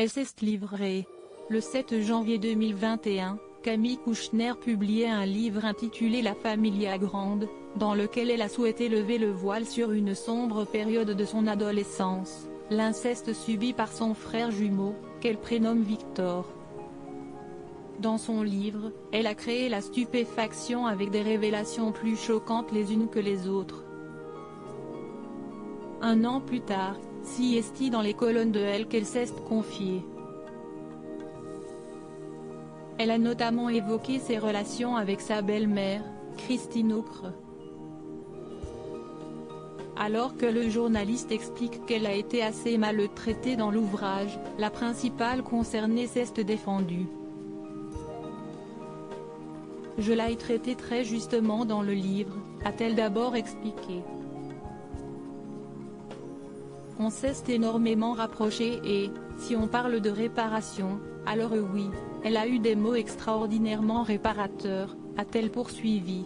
Est livré. Le 7 janvier 2021, Camille Kouchner publiait un livre intitulé La Familia Grande, dans lequel elle a souhaité lever le voile sur une sombre période de son adolescence, l'inceste subi par son frère jumeau, qu'elle prénomme Victor. Dans son livre, elle a créé la stupéfaction avec des révélations plus choquantes les unes que les autres. Un an plus tard, est dans les colonnes de Elle qu'elle s'est confiée. Elle a notamment évoqué ses relations avec sa belle-mère, Christine Ocre. Alors que le journaliste explique qu'elle a été assez maltraitée dans l'ouvrage, la principale concernée s'est défendue. Je l'ai traitée très justement dans le livre, a-t-elle d'abord expliqué. On s'est énormément rapproché et, si on parle de réparation, alors oui, elle a eu des mots extraordinairement réparateurs, a-t-elle poursuivi.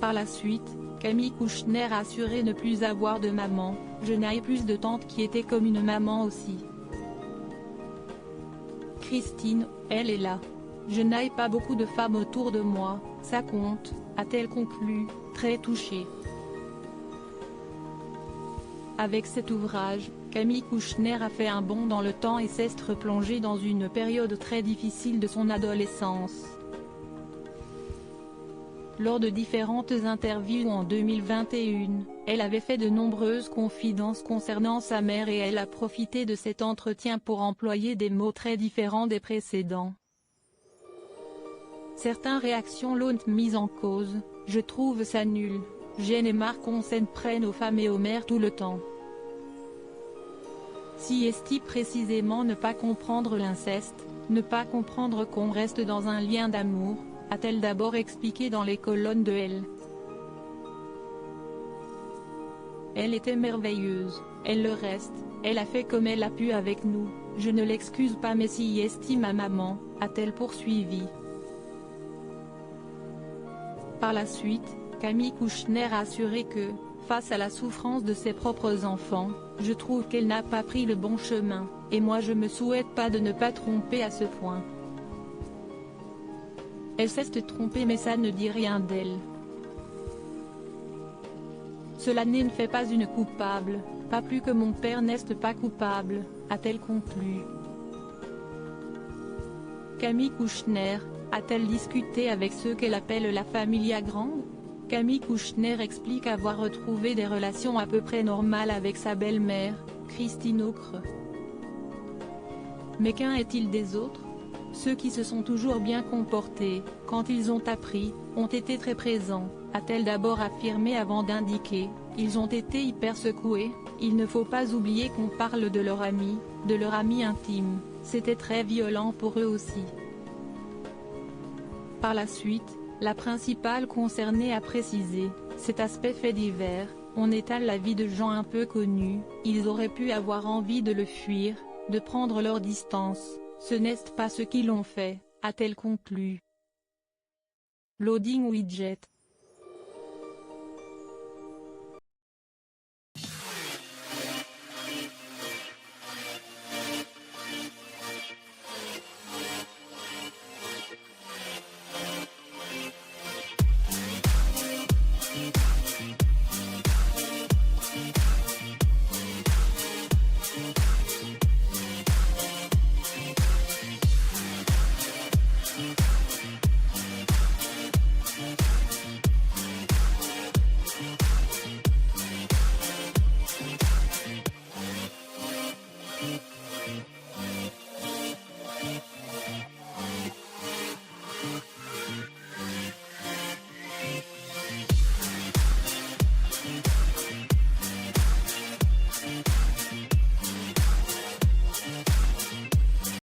Par la suite, Camille Kouchner a assuré ne plus avoir de maman, je n'ai plus de tante qui était comme une maman aussi. Christine, elle est là. Je n'ai pas beaucoup de femmes autour de moi, ça compte, a-t-elle conclu, très touchée. Avec cet ouvrage, Camille Kouchner a fait un bond dans le temps et s'est replongée dans une période très difficile de son adolescence. Lors de différentes interviews en 2021, elle avait fait de nombreuses confidences concernant sa mère et elle a profité de cet entretien pour employer des mots très différents des précédents. Certaines réactions l'ont mise en cause, je trouve ça nul, j'en ai marre qu'on s'en prenne aux femmes et aux mères tout le temps. Précisément ne pas comprendre l'inceste, ne pas comprendre qu'on reste dans un lien d'amour, a-t-elle d'abord expliqué dans les colonnes de Elle. Elle était merveilleuse, elle le reste, elle a fait comme elle a pu avec nous, je ne l'excuse pas mais ma maman, a-t-elle poursuivi. Par la suite, Camille Kouchner a assuré que, face à la souffrance de ses propres enfants, je trouve qu'elle n'a pas pris le bon chemin, et moi je me souhaite pas de ne pas tromper à ce point. Elle s'est trompée mais ça ne dit rien d'elle. Cela ne fait pas une coupable, pas plus que mon père n'est pas coupable, a-t-elle conclu. Camille Kouchner, a-t-elle discuté avec ceux qu'elle appelle la Familia Grande? Camille Kouchner explique avoir retrouvé des relations à peu près normales avec sa belle-mère, Christine Ocre. Mais qu'en est-il des autres? Ceux qui se sont toujours bien comportés, quand ils ont appris, ont été très présents, a-t-elle d'abord affirmé avant d'indiquer, ils ont été hyper secoués, il ne faut pas oublier qu'on parle de leur ami intime, c'était très violent pour eux aussi. Par la suite, la principale concernée a précisé, cet aspect fait divers, on étale la vie de gens un peu connus, ils auraient pu avoir envie de le fuir, de prendre leur distance, ce n'est pas ce qu'ils ont fait, a-t-elle conclu. Loading widget.